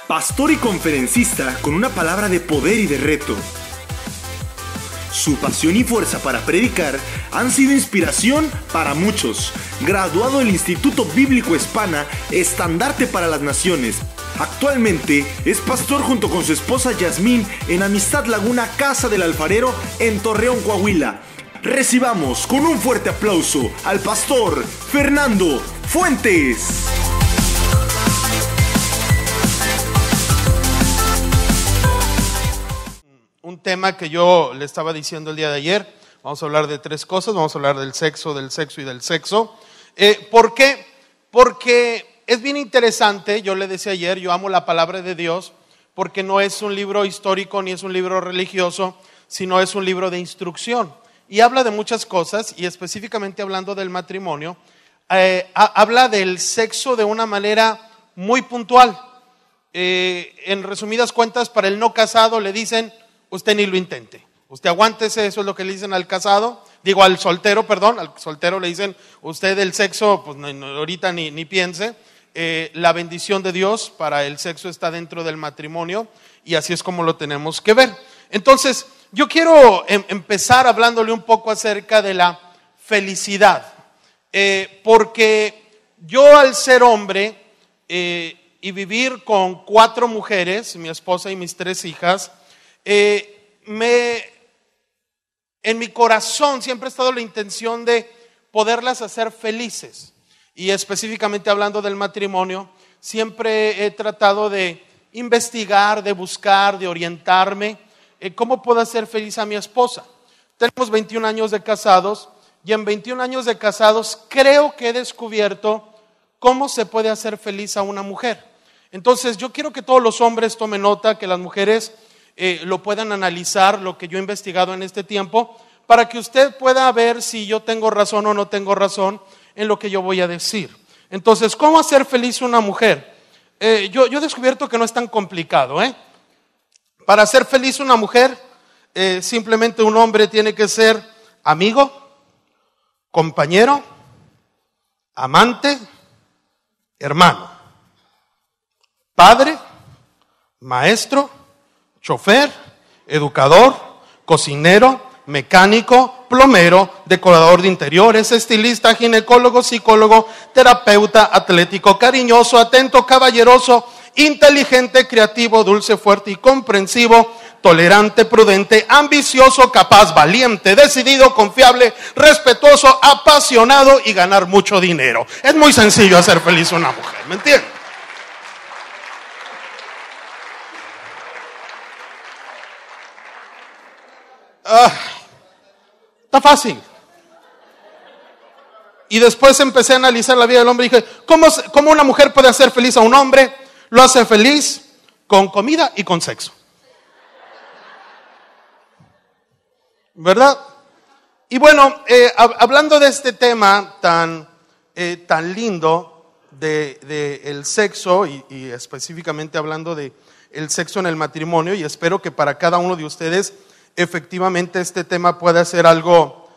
pastor y conferencista con una palabra de poder y de reto. Su pasión y fuerza para predicar han sido inspiración para muchos. Graduado del Instituto Bíblico Hispana, estandarte para las naciones. Actualmente es pastor junto con su esposa Yasmín en Amistad Laguna Casa del Alfarero en Torreón, Coahuila. Recibamos con un fuerte aplauso al pastor Fernando Fuentes. Un tema que yo le estaba diciendo el día de ayer. Vamos a hablar de tres cosas. Vamos a hablar del sexo y del sexo. ¿Por qué? Porque es bien interesante. Yo le decía ayer, yo amo la palabra de Dios porque no es un libro histórico ni es un libro religioso, sino es un libro de instrucción. Y habla de muchas cosas, y específicamente hablando del matrimonio, habla del sexo de una manera muy puntual. En resumidas cuentas, para el no casado le dicen: usted ni lo intente, usted aguántese. Eso es lo que le dicen al casado, al soltero le dicen: usted el sexo, pues ahorita ni piense. La bendición de Dios para el sexo está dentro del matrimonio, y así es como lo tenemos que ver. Entonces, yo quiero empezar hablándole un poco acerca de la felicidad, porque yo, al ser hombre y vivir con 4 mujeres, mi esposa y mis 3 hijas, en mi corazón siempre ha estado la intención de poderlas hacer felices. Y específicamente hablando del matrimonio, siempre he tratado de investigar, de buscar, de orientarme cómo puedo hacer feliz a mi esposa. Tenemos 21 años de casados, y en 21 años de casados creo que he descubierto cómo se puede hacer feliz a una mujer. Entonces yo quiero que todos los hombres tomen nota, que las mujeres lo puedan analizar, lo que yo he investigado en este tiempo, para que usted pueda ver si yo tengo razón o no tengo razón en lo que yo voy a decir. Entonces, ¿cómo hacer feliz a una mujer? Yo he descubierto que no es tan complicado. Para hacer feliz a una mujer, simplemente un hombre tiene que ser amigo, compañero, amante, hermano, padre, maestro, chofer, educador, cocinero, mecánico, plomero, decorador de interiores, estilista, ginecólogo, psicólogo, terapeuta, atlético, cariñoso, atento, caballeroso, inteligente, creativo, dulce, fuerte y comprensivo, tolerante, prudente, ambicioso, capaz, valiente, decidido, confiable, respetuoso, apasionado y ganar mucho dinero. Es muy sencillo hacer feliz a una mujer, ¿me entiendes? Está fácil. Y después empecé a analizar la vida del hombre y dije: ¿cómo una mujer puede hacer feliz a un hombre? Lo hace feliz con comida y con sexo, ¿verdad? Y bueno, hablando de este tema tan lindo de el sexo, y específicamente hablando de el sexo en el matrimonio, y espero que para cada uno de ustedes efectivamente este tema pueda ser algo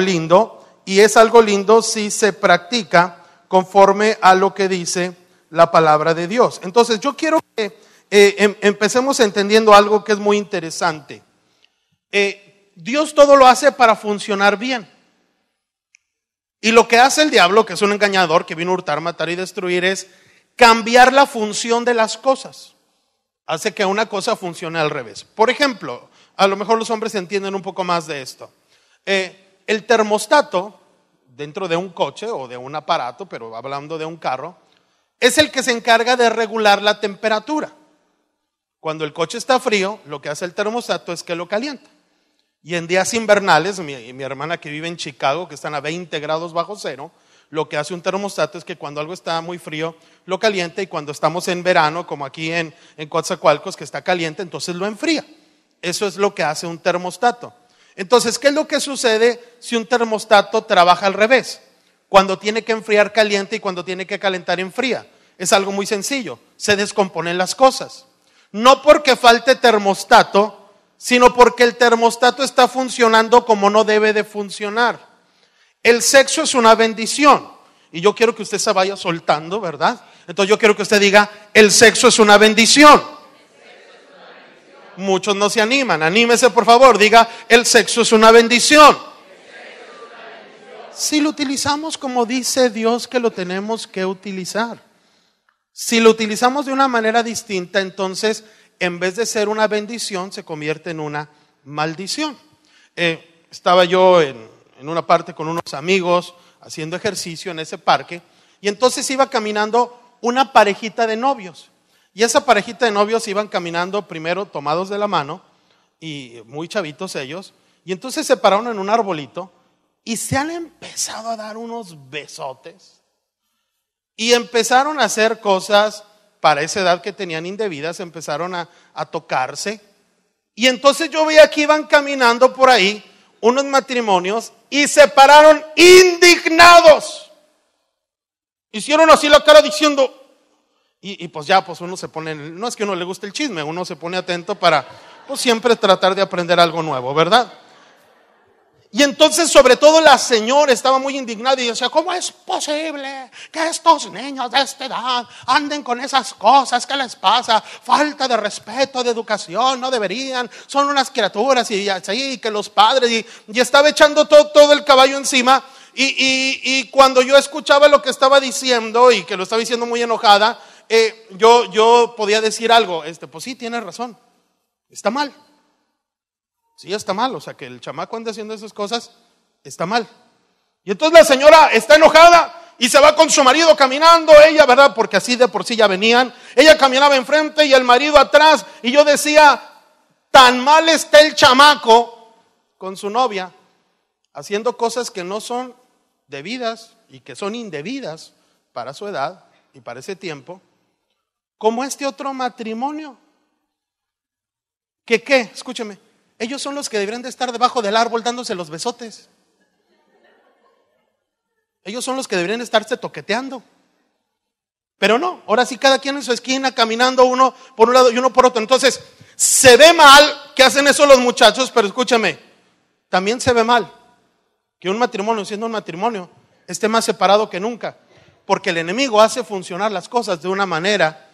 lindo, y es algo lindo si se practica conforme a lo que dice la palabra de Dios. Entonces yo quiero que empecemos entendiendo algo que es muy interesante. Dios todo lo hace para funcionar bien, y lo que hace el diablo, que es un engañador que vino a hurtar, matar y destruir, es cambiar la función de las cosas. Hace que una cosa funcione al revés. Por ejemplo, a lo mejor los hombres entienden un poco más de esto. El termostato dentro de un coche o de un aparato, pero hablando de un carro, es el que se encarga de regular la temperatura. Cuando el coche está frío, lo que hace el termostato es que lo calienta. Y en días invernales, mi hermana que vive en Chicago, que están a 20 grados bajo cero, lo que hace un termostato es que cuando algo está muy frío, lo calienta, y cuando estamos en verano, como aquí en Coatzacoalcos, que está caliente, entonces lo enfría. Eso es lo que hace un termostato. Entonces, ¿qué es lo que sucede si un termostato trabaja al revés? Cuando tiene que enfriar, calienta, y cuando tiene que calentar, enfría. Es algo muy sencillo: se descomponen las cosas. No porque falte termostato, sino porque el termostato está funcionando como no debe de funcionar. El sexo es una bendición, y yo quiero que usted se vaya soltando, ¿verdad? Entonces yo quiero que usted diga, el sexo es una bendición. Muchos no se animan, anímese por favor, diga, el sexo es una bendición. Si lo utilizamos como dice Dios que lo tenemos que utilizar. Si lo utilizamos de una manera distinta, entonces en vez de ser una bendición se convierte en una maldición. Estaba yo en una parte con unos amigos haciendo ejercicio en ese parque y entonces iba caminando una parejita de novios. Y esa parejita de novios iban caminando primero tomados de la mano y muy chavitos ellos. Y entonces se pararon en un arbolito y se han empezado a dar unos besotes. Y empezaron a hacer cosas para esa edad que tenían indebidas, empezaron a tocarse. Y entonces yo veía que iban caminando por ahí unos matrimonios y se pararon indignados. Hicieron así la cara diciendo, y pues ya, pues uno se pone, no es que a uno le guste el chisme, uno se pone atento para pues siempre tratar de aprender algo nuevo, ¿verdad? Y entonces sobre todo la señora estaba muy indignada y decía, ¿cómo es posible que estos niños de esta edad anden con esas cosas? ¿Qué les pasa? Falta de respeto, de educación, no deberían, son unas criaturas y así, que los padres, y estaba echando todo el caballo encima. Y cuando yo escuchaba lo que estaba diciendo y que lo estaba diciendo muy enojada, yo podía decir algo, pues sí, tiene razón, está mal. Sí, está mal, o sea que el chamaco ande haciendo esas cosas, está mal. Y entonces la señora está enojada y se va con su marido caminando, ella, ¿verdad? Porque así de por sí ya venían. Ella caminaba enfrente y el marido atrás. Y yo decía, tan mal está el chamaco con su novia, haciendo cosas que no son debidas y que son indebidas para su edad y para ese tiempo, como este otro matrimonio. ¿Qué? Escúcheme. Ellos son los que deberían de estar debajo del árbol dándose los besotes. Ellos son los que deberían estarse toqueteando. Pero no, ahora sí cada quien en su esquina caminando, uno por un lado y uno por otro. Entonces, se ve mal que hacen eso los muchachos, pero escúchame, también se ve mal que un matrimonio, siendo un matrimonio, esté más separado que nunca. Porque el enemigo hace funcionar las cosas de una manera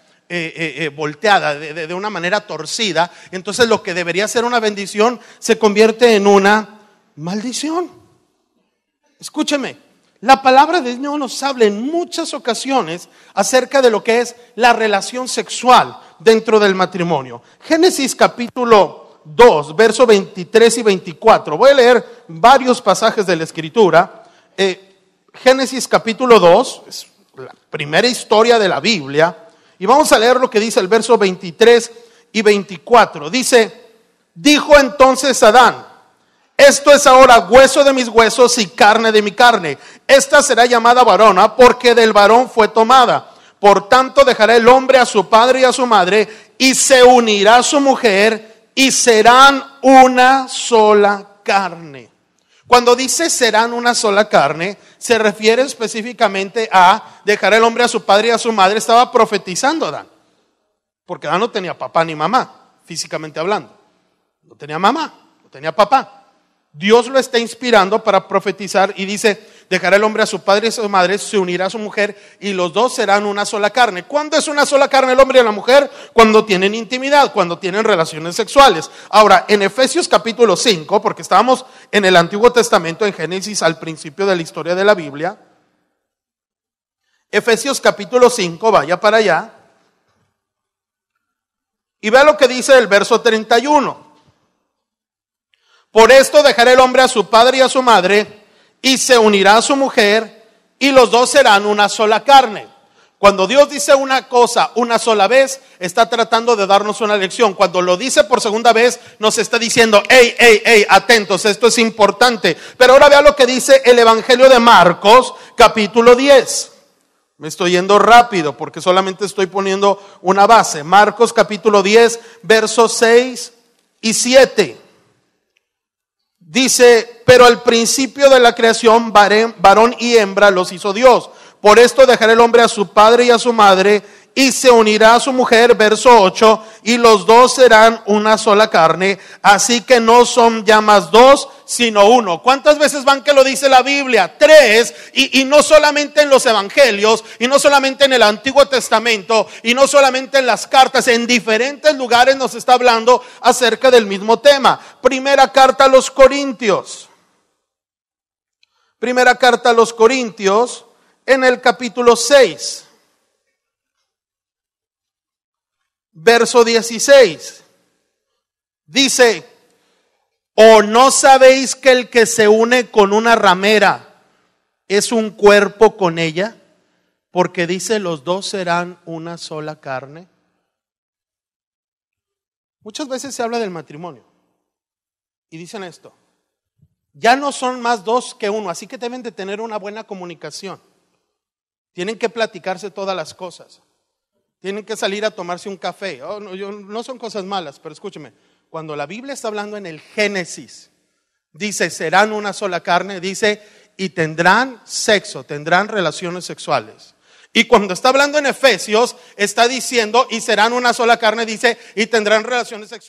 volteada, de una manera torcida. Entonces lo que debería ser una bendición se convierte en una maldición. Escúcheme, la palabra de Dios nos habla en muchas ocasiones acerca de lo que es la relación sexual dentro del matrimonio. Génesis capítulo 2, versos 23 y 24. Voy a leer varios pasajes de la Escritura. Génesis capítulo 2 es la primera historia de la Biblia. Y vamos a leer lo que dice el verso 23 y 24. Dice, dijo entonces Adán, esto es ahora hueso de mis huesos y carne de mi carne. Esta será llamada varona porque del varón fue tomada. Por tanto dejará el hombre a su padre y a su madre y se unirá a su mujer y serán una sola carne. Cuando dice serán una sola carne, se refiere específicamente a dejar el hombre a su padre y a su madre. Estaba profetizando Adán, porque Adán no tenía papá ni mamá, físicamente hablando. No tenía mamá, no tenía papá. Dios lo está inspirando para profetizar y dice, dejará el hombre a su padre y a su madre, se unirá a su mujer y los dos serán una sola carne. ¿Cuándo es una sola carne el hombre y la mujer? Cuando tienen intimidad, cuando tienen relaciones sexuales. Ahora, en Efesios capítulo 5, porque estábamos en el Antiguo Testamento, en Génesis, al principio de la historia de la Biblia. Efesios capítulo 5, vaya para allá. Y vea lo que dice el verso 31. Por esto dejará el hombre a su padre y a su madre y se unirá a su mujer y los dos serán una sola carne. Cuando Dios dice una cosa una sola vez, está tratando de darnos una lección. Cuando lo dice por segunda vez, nos está diciendo, hey, atentos, esto es importante. Pero ahora vea lo que dice el Evangelio de Marcos, capítulo 10. Me estoy yendo rápido porque solamente estoy poniendo una base. Marcos capítulo 10, versos 6 y 7. Dice, pero al principio de la creación, varón y hembra los hizo Dios. Por esto dejará el hombre a su padre y a su madre y se unirá a su mujer, verso 8, y los dos serán una sola carne. Así que no son ya más dos, sino uno. ¿Cuántas veces van que lo dice la Biblia? 3, y no solamente en los evangelios, y no solamente en el Antiguo Testamento, y no solamente en las cartas, en diferentes lugares nos está hablando acerca del mismo tema. Primera carta a los Corintios. Primera carta a los Corintios, en el capítulo 6. Verso 16. Dice: ¿o no sabéis que el que se une con una ramera es un cuerpo con ella? Porque dice, los dos serán una sola carne. Muchas veces se habla del matrimonio y dicen esto: ya no son más dos que uno, así que deben de tener una buena comunicación. Tienen que platicarse todas las cosas. Tienen que salir a tomarse un café. No son cosas malas, pero escúcheme. Cuando la Biblia está hablando en el Génesis, dice, serán una sola carne, dice, y tendrán sexo, tendrán relaciones sexuales. Y cuando está hablando en Efesios, está diciendo, y serán una sola carne, dice, y tendrán relaciones sexuales.